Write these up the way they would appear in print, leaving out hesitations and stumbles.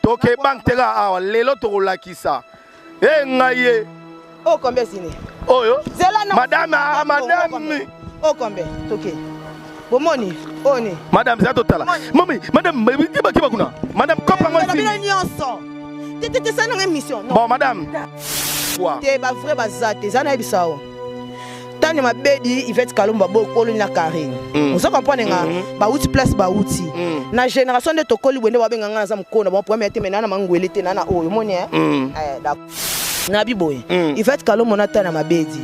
Toke bank tega awa lelo to lakisa. Eh ngaye. Oh combien sini? Oh yo. Zela non. Madame. Oh combien? Toke. Bomoni. Oni. Madame za totala. Mami, madame kiba kuna. Madame kopa ngwa sini. Bino nyonso. Tete ça non émission. Bon madame. Quoi? Te ba vrai bazate, za na bisao. Tani mabedi Yvette Kalumba bokolo na Karine. On se comprendre nga ba outi place ba outi. Na génération de tokoli wende ba benga nga za mkona ba premier te menana mangwele te nana oyo moni d'accord. Na biboye. Yvette Kalumba na tana mabedi.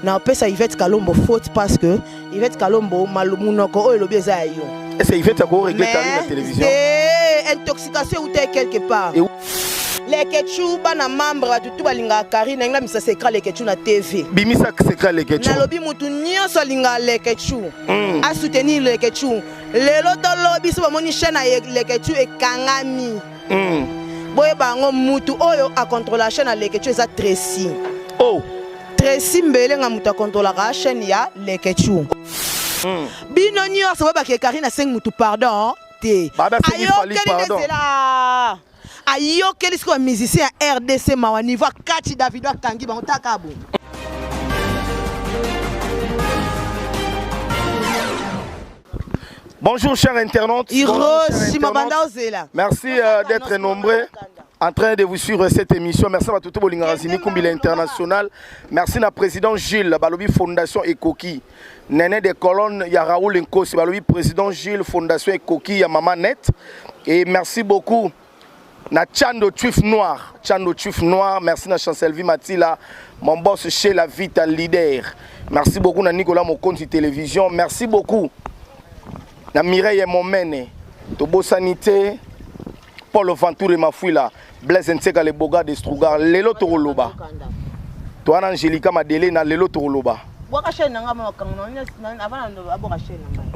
Na pesa Yvette Kalumba faute parce que Yvette Kalumba malumunoko oyo lobi eza yo. Et c'est Yvette ko régler Karine la télévision. C'est intoxication ou quelque part. Les ketchou bana membre tout balinga Karine nga misa secret les ketchou na TV. Bimisa secret les ketchou. Na lobi mutu nyonso linga les ketchou. A soutenir les ketchou. Lelo to lobi so bamoni chaîne les ketchou e kangami. Boye bango mutu oyo a contrôler la chaîne les ketchou za Tracy. Oh. Tracy mbele nga mutu a contrôler la chaîne ya les ketchou. Bino nyonso ba ke Karine 5 mutu pardon te. Ayo pardon. Ayo quel est musicien RDC Mawani va Kati Davido Kangi ba utakabu. Bonjour chers internautes. Merci d'être nombreux en train de vous suivre cette émission. Merci à tout le monde Kumbila International. Merci à président Gilles Balobi Fondation Ekoki. Néné des colonnes ya Raoul Nkosi Balobi président Gilles Fondation Ekoki ya Maman Net. Et merci beaucoup na Chando Tuif Noir, merci na Chancelvi Matila, mon boss chez la Vita Leader. Merci beaucoup na Nicolas Mokonzi Télévision, merci beaucoup na Mireille Momene, Tobo Sanité, Paul Venture Mafouila, Blaise Nseka le Boga de Strugar, Lelo Toroloba. Toi Angelica Madele na Lelo Toroloba.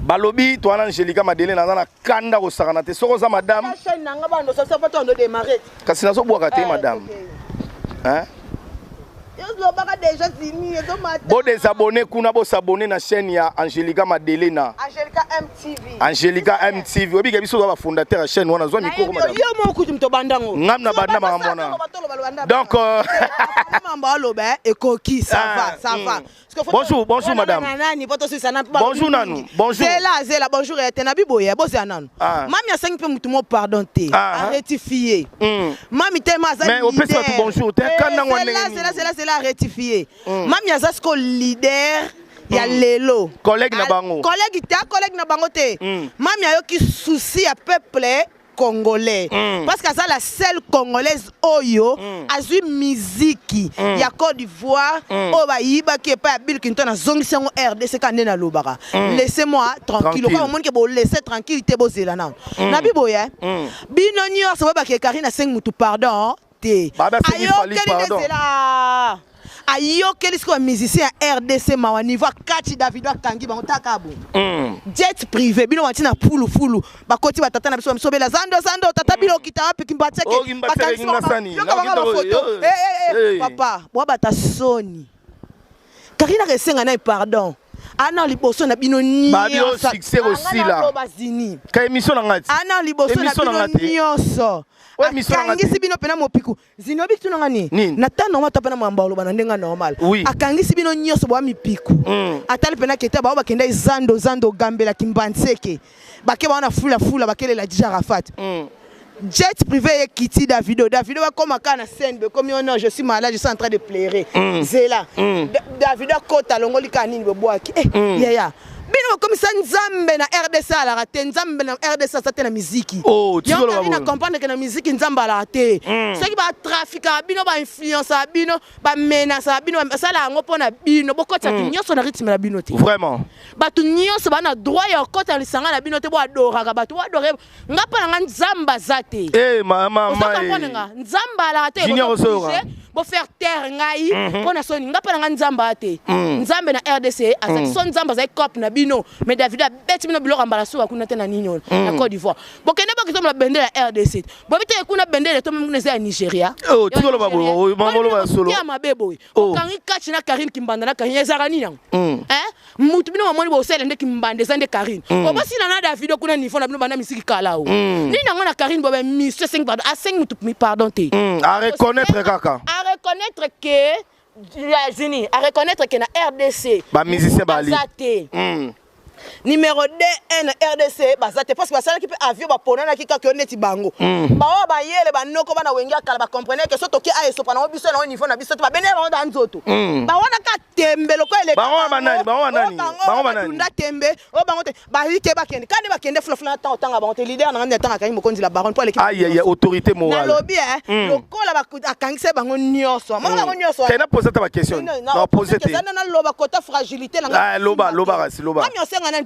Balobi, toi Angelica Madele na kanda ko sakanate. Soko madame. Kasi nazo boka te madame. Hein? Bon désabonner kuna bo s'abonner na chaîne ya Angelica Madele na. Angelica MTV. Angelica MTV. Obi ke biso ba fondateur ya chaîne wana zo mikoro madame. Yo mo kutu mto bandango. Ngamna banda mwana. Donc Ekoki ça va. Bonjour madame. Bonjour Nanou. Bonjour. Zela bonjour et na biboye boze Nanou. Mami a 5 pe mutu mo pardon te. A rectifier. Mami te mazali. Mais au pèse tout bonjour. Te kanda ngwane. C'est la rectifier. Mami a zasko leader ya lelo. Collègue na bango. Collègue na bango te. Mami a yo ki souci à peuple congolais parce que ça la seule congolaise oyo azui musique ya Côte d'Ivoire o ba yiba ki pa Bill Clinton na zongisa ngo RDC kande na lobaka laissez-moi tranquille ko monde ke bo laisser tranquille te bozela na na biboye bino nyonso ba ke Karine 5 mutu pardon te ayo pardon ayo quel est musicien RDC Mawani va Kati Davido Kangi ba utakabu jet privé bino watina fulu bakoti batata na biso msobela zando tata bilo kita pe kimbatseke papa bo bata soni Karine resenga na pardon ana liboso na bino ni babio succès aussi là ka émission na ngati ana liboso na bino nyonso akangisi bino pena mopiku zinobi tuna ngani na tano mata pena mambalo bana ndenga normal akangisi bino nyonso bwa mipiku atali pena keta ba bakenda zando gambela kimbanseke bake ba na fula bakele la Jarafat jet privé et Kitty Davido va comme kana scène comme non je suis malade je suis en train de pleurer zela Davido kota longoli kanini boboaki ya bino comme ça nzambe na RDC la raté nzambe na RDC ça te na musique oh tu veux la comprendre que na musique nzamba la raté ce qui va trafiquer bino ba influence bino ba menace bino ça la ngo pona bino bokota nyonso na rythme la bino te vraiment batu nyonso bana droit ya kota lisanga na bino te bo adoraka batu adore ngapa na nzamba zate mama nzamba la raté bo faire terre ngai pona soni ngapa nga nzamba ate nzambe na RDC azaki son nzamba za cop na bino mais David a beti bino biloko mbala so akuna tena ninyo na Côte d'Ivoire bokende bakito la bendela ya RDC bo bite kuna bendela to muna za Nigeria oh tikolo babolo mamolo ba solo ya mabebo okangi kachi na Karine Kimbanda na Karine ezarani nango mutu bino mamoni bo sele ndeki mbande za nde Karine obasi na David kuna niveau na bino bana misiki kala o ni nango na Karine bo ba mise 5 pardon a 5 mutu pardon te à reconnaître kaka à reconnaître que à reconnaître que na RDC ba musicien bali numéro 2 N RDC bazate parce que basala ki pe avion ba ponana ki ka neti bango ba ba yele ba noko bana wenga kala ba comprendre que soto ki a eso pana biso na niveau na biso ba bene ba nda nzoto ba wana ka tembe loko ele ba banani nda tembe o bango te ba hike ba kende kani ba kende flofla na tanga ba te leader na nganda tanga kani mokonzi la baron pour l'équipe aïe autorité morale na lobby loko la ba akangise bango nyoso mo bango nyoso kena poser ta question na poser te na loba kota fragilité na loba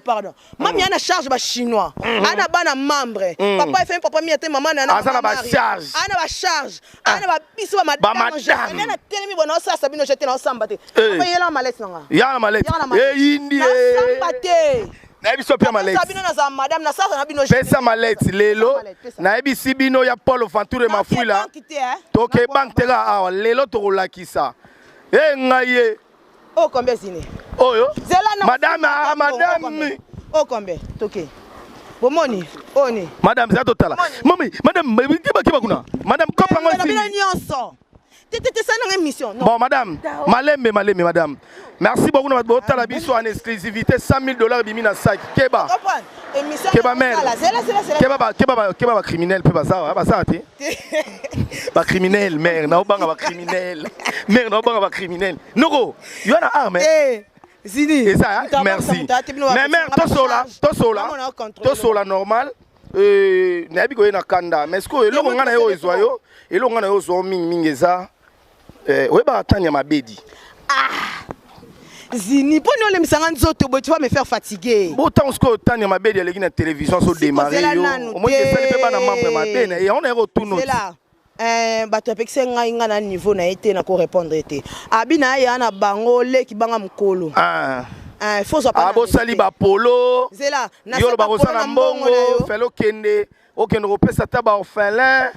pardon mami ana charge ba chinois ana bana membre papa fait papa mi ate maman na ana ba charge ana ba biso ba madame ana telemi bona sa sabino jeter na samba te papa yela malette nanga ya malette indi samba te na biso pia malette sabino na za madame na sa na bino pesa malette lelo na bisi bino ya Paul Venture mafuila toke bank tera awa lelo to kolakisa ngaye oh combien zine oyo madame madame oh combien toke bomoni oni madame za totala mami madame kiba kuna madame kopa ngoti na nyonso tete ça na émission bon madame malembe madame merci beaucoup na botala biso en exclusivité $100,000 bimi na sac keba émission keba mère keba ba criminel pe baza te ba criminel mère na obanga ba criminel mère na obanga ba criminel noko yo na arme zini et ça merci mais mère to sola normal na biko na kanda mais ko eloko ngana yo ezwa yo eloko ngana yo zo mingi eza oyeba atanya mabedi zini pour nous les misanga nzoto bo tu vas me faire fatiguer autant ce que tanya mabedi aleki na télévision so démarrer yo au moins que ça peut pas na membre mabena et on est retourné c'est là bato apekise ngai nga na niveau na été na ko répondre été abina ya na bango leki banga mukolo faut so pas abo sali ba polo zela na yo ba kosala mbongo felo kende okende kopesa ta ba orphelin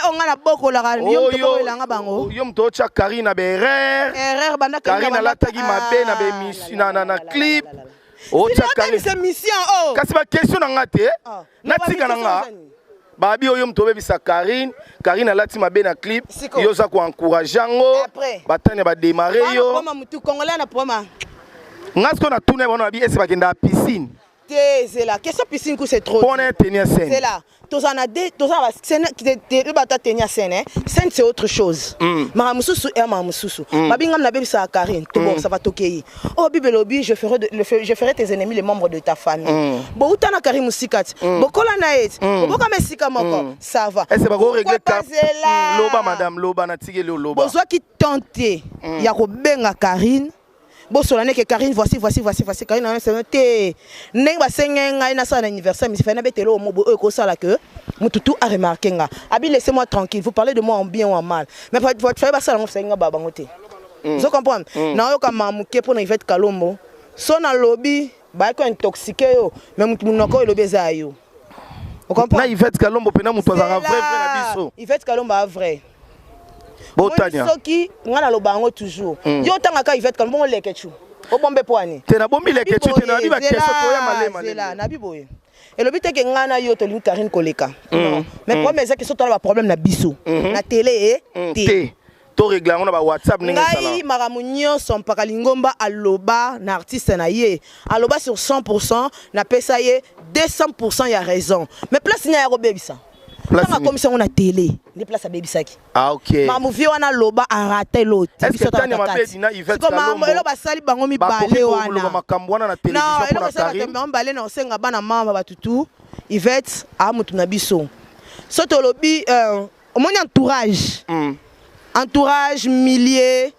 onga na boko la yo mto elanga bango yo mto cha Karina erreur banda Karina lataki mabe na be mission na clip o cha Karina c'est mission kasi ba question na ngate na tika na nga babi oyo mto bebisa Karine alati mabe na clip yo za ko encourager ngo batane ba démarrer yo poma mutu congolais na poma ngasko na tourner bona babi ese bakenda piscine c'est là question piscine c'est trop pour tenir scène c'est là tozana scène qui te bata tenir scène scène c'est autre chose maramususu maramususu babingam na bebisa Karine to bon ça va tokeyi oh bibelobi je ferai tes ennemis les membres de ta famille bo utana Karine musikati bokola na et boka mesika moko ça va est-ce ba ko régler loba madame loba na tigeli loba bozwa ki tenter ya ko benga Karine bosolane que Karine voici Karine c'est neng ba senga ina sa anniversaire mais fait na betelo mo ko sala que mututu a remarqué nga abi laissez-moi tranquille vous parlez de moi en bien ou en mal mais votre frère ba sala mo senga baba ngote vous comprenez na yo kama muke pour na Yvette Kalombo so na lobby ba ko intoxiqué yo mais mutu noko lobby za yo vous comprenez na Yvette Kalombo pena mutu za vrai na biso Yvette Kalombo a vrai Botania soki ngana lobango toujours yo tanga ka Yvette Kalombo lekechu o bombe poani tena bombi lekechu tena biba keso to ya malema zela na biboye elobi te ke ngana yo to Karine koleka mais problème c'est que so to ba problème na biso na télé et to régler on ba WhatsApp ninga sala ngai maramu nyonso mpaka lingomba aloba na artiste na ye aloba sur 100% na pesa ye 200% ya raison mais place nya ya robebisa Quand comme ça on a télé, les places à baby saki. Ah ok. Mamu vi wana loba a raté l'autre. Est-ce que tanya mabedi na Yvette Kalombo? Comme loba sali bango mi balé wana. Loba makambwana na télévision pour la Karine. Non, balé na senga bana mama batutu. Yvette a mutu na biso. Soto lobi au moins entourage. Entourage millier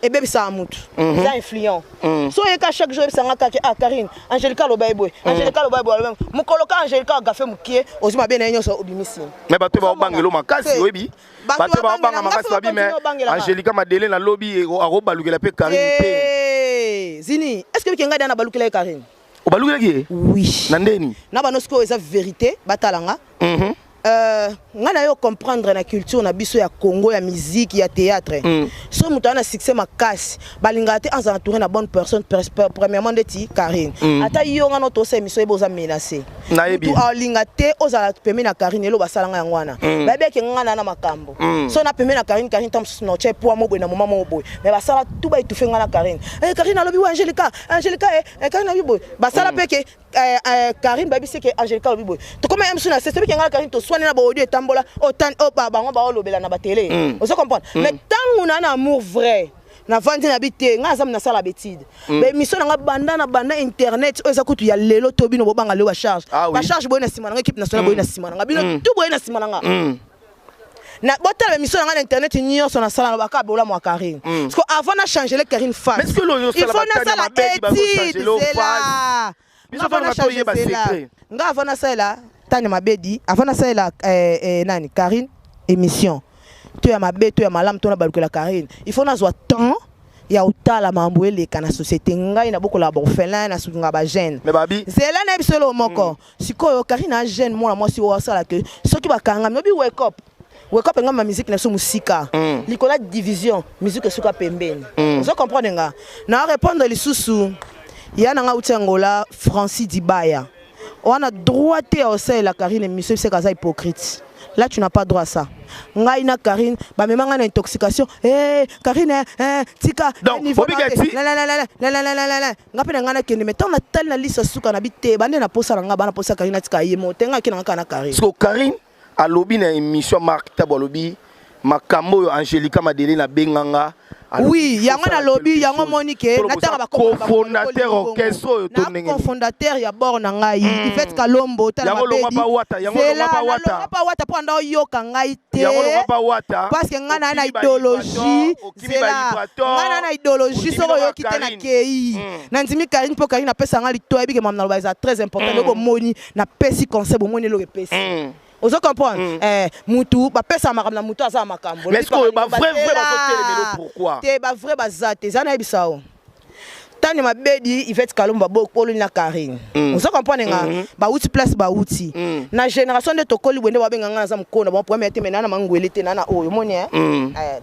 et bébé ça amout ça influent so yeka chaque jour ça ngaka ah Karine Angelica Lobaibwe Angelica Lobaibwe mon coloca Angelica gafe mukie ozima bien na nyonso obimisi mais bato ba bangelo makasi webi bato ba banga makasi babi mais Angelica Madele na lobby aro balukela pe Karine te zini est-ce que kenga na balukela Karine o balukela ki oui nandeni na banosko eza vérité batalanga ngana yo comprendre la culture na biso ya Congo ya musique ya théâtre so mutu ana succès makasi balinga te en entouré na bonne personne premièrement de ti Karine ata yo ngana to se miso eboza menacé tu alinga te ozala pemé na Karine elo basalanga yango wana babe ke ngana na makambo so na pemé na Karine tam no che po mo boy na mama mo boy mais basala tout ba itufe ngana Karine Karine alobi wa Angelica Karine alobi boy basala peke Karine babi c'est que Angelica alobi boy to comme même suna c'est que ngana Karine to soigner na ba audio tambola autant bango ba olobela na ba télé on se comprendre mais tant on a un amour vrai na vandi na bité nga azam na sala betide mais mission nga banda na banda internet oza kutu ya lelo to bino bobanga le wa charge ba charge boy na sima nga équipe nationale boy na sima nga bino tout boy na sima nga na botala mission nga na internet nyonso na sala ba ka bola mo Karine parce que avant na changer le Karine face mais est-ce que l'on il faut na sala étude c'est là biso na changer ba secret nga avant na sala Tani Mabedi avant na sala nani Karine émission tu ya mabe tu ya malam tu na balukela Karine il faut na zo temps ya utala mambo eleka na société ngai na boko la borphelin na sunga ba jeune mais babi zela na bisolo moko sikoyo Karine a jeune moi si wa sala que soki bakanga nobi wake up nga ma musique na so musika likola division musique suka pembeni vous comprenez nga na répondre lisusu ya na nga utengola Francis Dibaya on a droit au sein la Karine émission c'est kaza hypocrite. Là tu n'as pas droit à ça. Ngai na Karine ba même nga na intoxication Karine tika niveau la nga pe nga na kende mais tant na tel na liste suka na bité bande na posa nga bana posa Karine tika yemo tenga ki na Karine. So Karine a lobby na émission Mark Tabolobi makambo yo Angelica Madele na benganga. Oui, yango na lobby yango Monique nataka ba cofondateur orchestre yo to ndenge cofondateur ya bord na ngai il fait Kalombo tala yango longa ba wata yango longa ba wata po ndo yoka ngai te yango longa ba wata parce que ngana na idéologie c'est là ngana na idéologie soko yo kite na kei na ndimi Karine po Karine apesa ngali to ebike mam na loba za très important loko moni na pesi concept moni lo pesi vous comprenez mutu ba pesa makamna mutu asa makambo mais est-ce que ba vrai ba pourquoi te ba vrai ba zate zana ebisao Tani Mabedi Yvette Kalomba bokolo na Karine vous comprenez nga ba outi place ba outi na génération de tokoli bwende ba benga nga za mkona ba premier te menana mangwele te nana oyo moni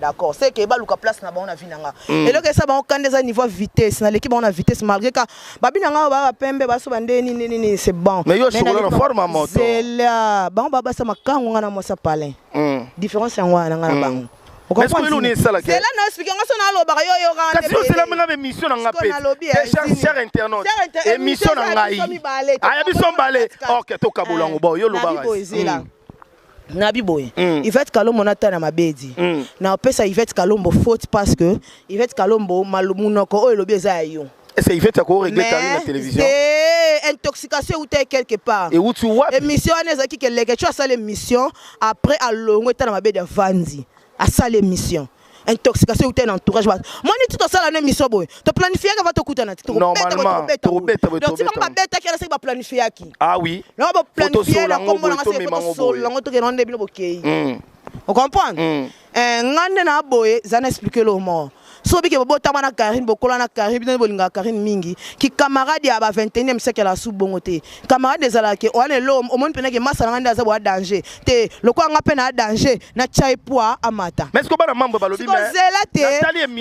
d'accord c'est que ba luka place na ba on a vinanga et le que ça ba on kandeza niveau vitesse na l'équipe on a vitesse malgré que ba binanga ba pembe ba so bande ni c'est bon mais yo solo na forme moto c'est là ba on ba sa makango nga na mo sa palin différence ngwa na nga na bango. Est-ce que nous sommes là? C'est là nous expliquons ça na loba yo yo ga. Kasi c'est la même émission na ngapé. Cher internaute. Émission na ngai. Ah émission balé. OK to kabulango bo yo loba. Nabi boy. Yvette Kalombo na tana Mabedi. Na pesa Yvette Kalombo faute parce que Yvette Kalombo malumunoko o lobi eza yo. Et c'est Yvette ko régler la télévision. C'est intoxication ou quelque part. Et où tu vois émission nezaki que les tu as ça l'émission après à longo tana Mabedi vandi. À ça l'émission intoxication ou tel entourage moi ni tout ça la émission boy te planifier avant te coûter normalement trop bête donc si on bête qui va planifier qui ah oui non va planifier la comme on a fait solo lango to rendre bien bokei on comprend ngande na boy ça n'explique le mot so bike bobo tamana Karine bokola na Karine bino bolinga Karine mingi ki camarade ya ba 21e siècle la sous bongote camarade des ala ke on est l'homme au monde pena ke masala nganda za bo danger te loko nga pena danger na chai poa amata mais est-ce que bana mambo balobi mais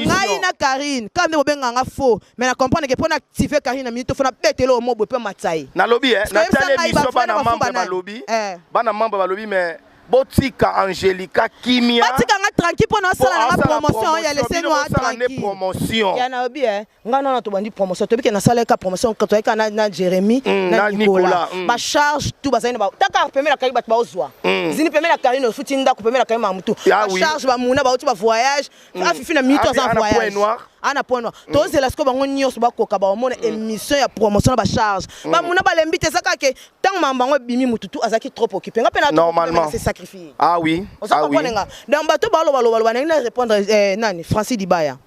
ngai na Karine quand me bobenga nga faux mais na comprendre que pour activer Karine na minute fona betelo mo bo pe matsai na lobby na tali émission bana mambo balobi bana mambo balobi mais Botika Angelica Kimia Botika nga tranquille pour na sala na promotion ya laisser nous tranquille promotion ya na obi nga na to bandi promotion to biki na sala ka promotion quand to ka na Jérémy na Nicolas ba charge tout ba zaina ba taka pemela la kai ba ozwa zini pemela kari no futinda ko pemela kai mamutu ba charge ba muna ba uti ba voyage afifi na minute za voyage ana point noir to c'est la sko bango nyos ba koka ba mona émission ya promotion ba charge ba muna ba lembite saka ke tant mambango bimi mututu azaki trop occupé nga pena normalement c'est sacrifié ah oui on s'en comprend nga dans bato ba lo ba na répondre nani Francis Dibaya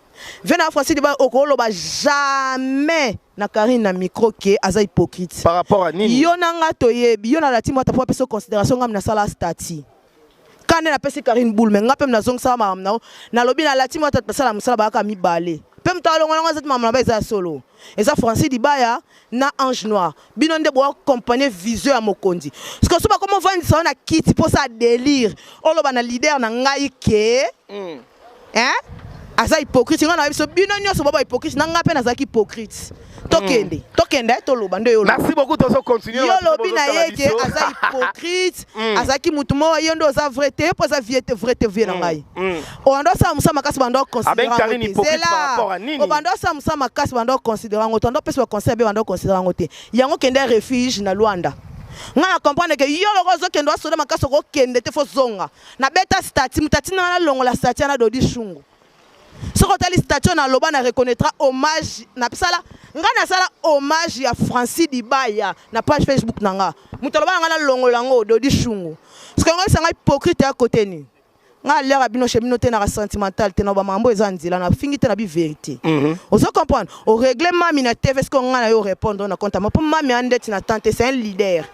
Viens à Francis Dibaya okoloba jamais na Karine na micro ke aza hypocrite. Par rapport à Nini. Yo nanga toyebi, yo na la timo ta po peso considération ngam na sala stati. Quand na pesi Karine Boul mais ngapem na zong sama na lobi na la timo ta sala musala ba ka mi balé. Pem ta longa longa zet mama ba za solo. Eza Francis Dibaya na Ange Noir. Bino nde bo accompagner vision ya Mokondi. Parce que so ba comment vendre ça na kit pour ça délire. Oloba na leader na ngai ke. Hein? Aza hypocrite ngana biso bino nyonso baba hypocrite na ngape na zaki hypocrite. Tokende toloba ndo yo. Merci beaucoup de continuer. Yo lobi na yeke aza hypocrite, azaki mutu mo yo ndo za vrai te po za vrai te vie na ngai. O ando sa musa makasi bando considérer. Avec Karine hypocrite par rapport à Nini. O bando sa musa makasi bando considérer ngoto ndo pesa conseil be bando considérer ngote. Yango kende refuge na Luanda. Nga comprendre que yo logo zo kendo asoda makasi ko kende te fo zonga. Na beta stati mutati na longola stati na dodi shungu. Ce qu'on t'a dit statut na loba na reconnaîtra hommage na psala nga na sala hommage ya Francis Dibaya na page Facebook nanga mutaloba nga na longolango dodi shungu parce que nga sanga hypocrite à côté ni nga l'air abino chemino te na sentimental te na ba mambo ezanzila na fingi te na bi vérité on se comprendre au règlement mina TV ce qu'on nga na yo répondre na compte pour mami andeti na tante c'est un leader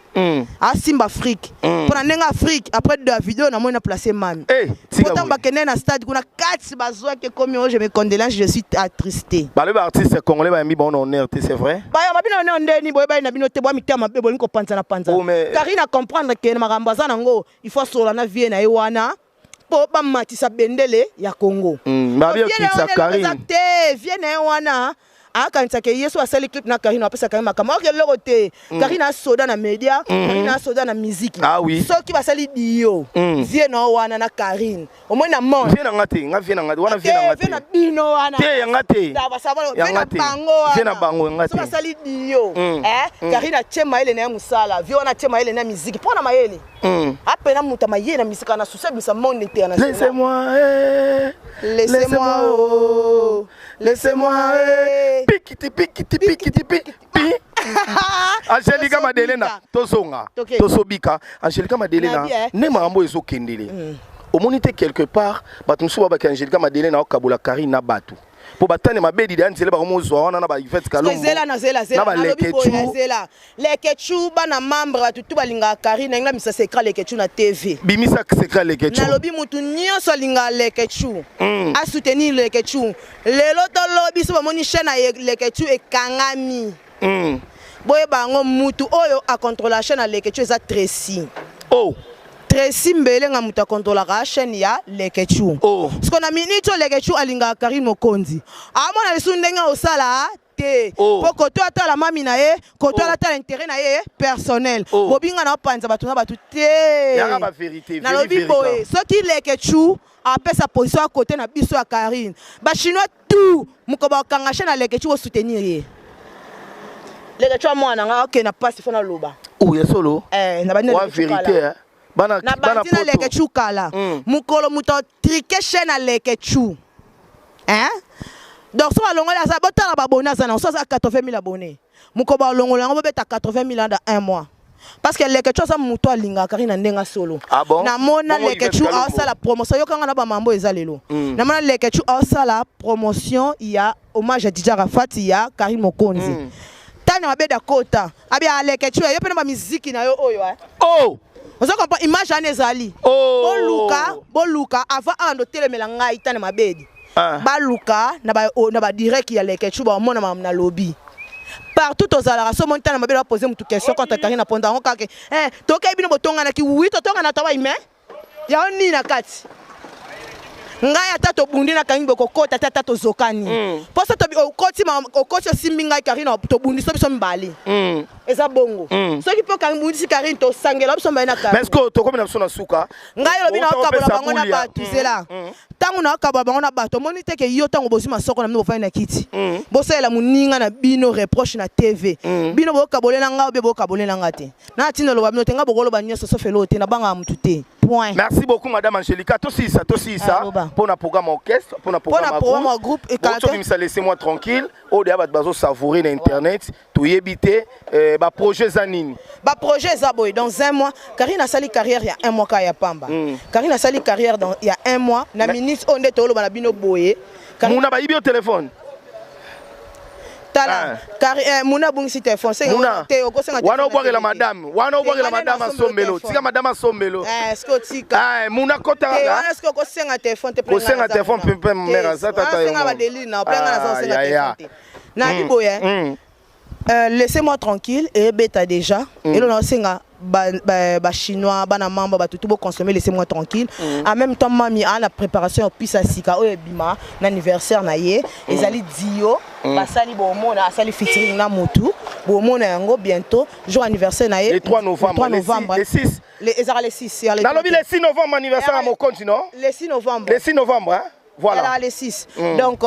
à Simba Afrique pour na Afrique après de la vidéo na moi na placer mami pourtant ba kene na stade kuna 4 bazwa ke comme je me condoléances je suis attristé ba le artiste congolais ba mi bon honneur c'est vrai ba ya mabino na ndeni boy ba na bino te boy mitama be bolingo panza na panza Karine comprendre que makambo za nango il faut sola na vie na ewana po ba matisa bendele ya Congo ba bien kitsa Karine vienne wana akanisa ke Yesu asali clip na Karine apesa Karine makama ke lokote Karine a soda na media Karine a soda na musique ah oui soki basali dio vie na wana na Karine au moins na monde vie na ngate nga vie na ngate wana vie na ngate vie na bino wana te ya ngate da basaba vie na bango wana vie na bango ngate so basali dio Karine a chema ile na musala vie wana chema ile na musique pona mayele apena muta mayele na musique na succès bisa monde international laissez-moi pikiti Angelica Madelena tozonga tosobika Angelica Madelena ne mambo ezokendele omonite quelque part batumsu baba ka Angelica Madelena okabula Karine na batu po batane mabedi da nzele ba komozwa wana na ba Yvette Kalombo na lekechu bana membre tutu balinga Karine ngla misa secret lekechu na TV bimisa secret lekechu na lobi mutu nyonso linga lekechu a soutenir lekechu lelo to lobi so bamoni chaîne na lekechu ekangami boye bango mutu oyo a contrôler chaîne na lekechu eza Tracy Tracy mbele nga muta contrôler la chaîne ya lekechu parce qu'on a minute lekechu alinga Karine Mokonzi amona lesu ndenga osala te pour koto atala mami na ye koto atala intérêt na ye personnel bobinga na panza batu na batu te ya ba vérité na lobi boye soki lekechu après sa position à côté na biso ya Karine ba chinois tout mukoba kanga chaîne na lekechu o soutenir ye lekechu mwana nga okay na passe fona loba ya solo na ba vérité na bantina lekechu kala mukolo muto triquer chaîne à lekechu donc so alongola sa botala babona sana so sa 80 000 abonnés mukoba alongola ngo beta 80 000 dans un mois parce que lekechu sa muto alinga Karine ndenga solo na mona lekechu a sa la promotion yo kanga na ba mambo ezalelo na mona lekechu a sa la promotion ya hommage à DJ Rafat ya Karine Mokonzi tana mabeda kota abi lekechu yo pena ba musique na yo oyo on se comprend image anezali boluka avant ando telemela ngai tane mabedi baluka na ba direct ya lekechu ba mona mam na lobby partout aux alara so monta na mabedi ba poser mutu question contre Karine na ponda ngaka ke to kai bino botonga na ki oui to tonga na tawa ime ya oni na kati ngai ata to bundi na kangi boko kota tata to zokani posa to okoti simbi ngai Karine to bundi so biso mbali eza bongo soki po kangi bundi si Karine to sangela biso mbali na Karine mais ko to comme na biso na suka ngai lobi na okabola bango na batu zela tangu na okabola bango na batu moni te ke yo tango bozima soko na mbo na kiti bosela muninga na bino reproche na TV bino bokabolela nga obe bokabolela nga te na tino lo ba bino te nga bokolo ba nyoso so felo te na banga mutu te point. Merci beaucoup, Madame Angélica. Aussi ça. Pour un programme orchestre, pour un programme groupe. Laissez-moi tranquille. Au début, vous savourer l'internet. Tout y habiter. Projet Zanine. Projet Zaboy. Dans un mois, Karine a sali carrière il y a un mois qu'il y a Pamba. Karine a sali carrière il y a un mois. La ministre on est tolo balabino boye. Mouna ba ibi au téléphone. Tala. Mouna bungsi téléphone. Mouna. Wana oboire la madame. Wana oboire la madame à Sombelo. Tika madame à Sombelo. Est-ce que tika. Mouna kota. Est-ce que ko senga téléphone te prendre. Ko senga téléphone pe mère ça tata yo. Senga ba deli na plein na senga téléphone. Na biboye. Laissez-moi tranquille et bêta déjà. Et là on senga ba chinois bana mamba ba tout consommer, laissez-moi tranquille. En même temps mami a la préparation pisa sika o bima l'anniversaire na ye ezali dio basali bo mona asali featuring na motu bo mona yango bientôt jour anniversaire na ye le 3 novembre le 6 les 6 dans le 6 novembre anniversaire à mon compte non le 6 novembre le 6 novembre hein voilà les 6 donc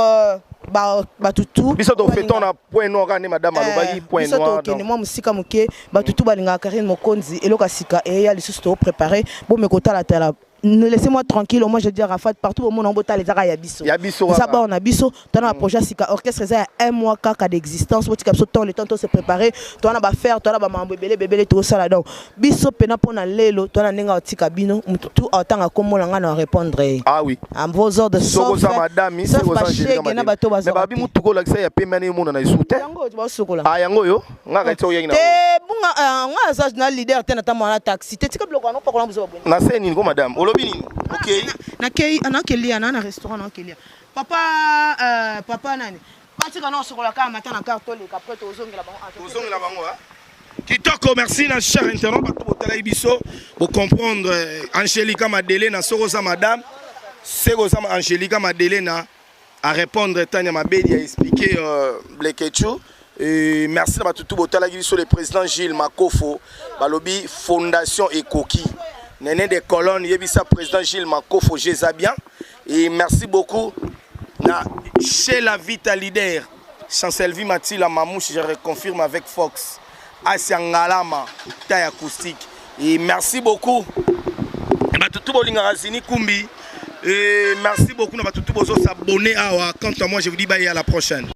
batutu biso to feton na point noir ne madame alobaki point noir donc moi musika muke batutu balinga Karine Mokonzi eloka sika et ya lisusu to préparer bon me kota la tala. Laissez-moi tranquille, moi je dis à Rafat partout au monde en bota les ara yabiso. Ça on a biso, tu as un projet sika orchestre ça un mois kaka d'existence, tu capso temps le temps de se préparer, tu as ba faire, tu as ba bébé tout ça là donc. Biso pena pona lelo, tu as ninga otika bino, tout autant à comme on a répondre. Ah oui. En vos ordres de soko ça madame, c'est aux Angélica. Mais babi mutuko la ça ya pemane monde na isute. Yango tu vas sokola. Ah yango yo, ngaka tso yengina. Te bunga nga ça na leader tena ta mona taxi. Te tika bloka non pas ko na buzo ba. Na seni ko madame. Ok. Na restaurant papa nani. Batika na sokola ka matin na carton les après tozongela bango. Kitoko merci na cher internet bato botala biso pour comprendre Angélica Madele na soko madame. C'est ça Angélica Madele na à répondre Tania Mabedi a expliqué Blekechu. Merci à tout botala biso le président Gilles Makofo balobi fondation Ekoki. Néné des colonnes, Yébissa président Gilles Makofo Jézabien. Et merci beaucoup chez la Vita Leader, Chancelvi Mathilde Mamouche, je reconfirme avec Fox, Asiangalama, taille acoustique. Et merci beaucoup. Et merci beaucoup. Tout le monde s'abonner. Quant à moi, je vous dis bye à la prochaine.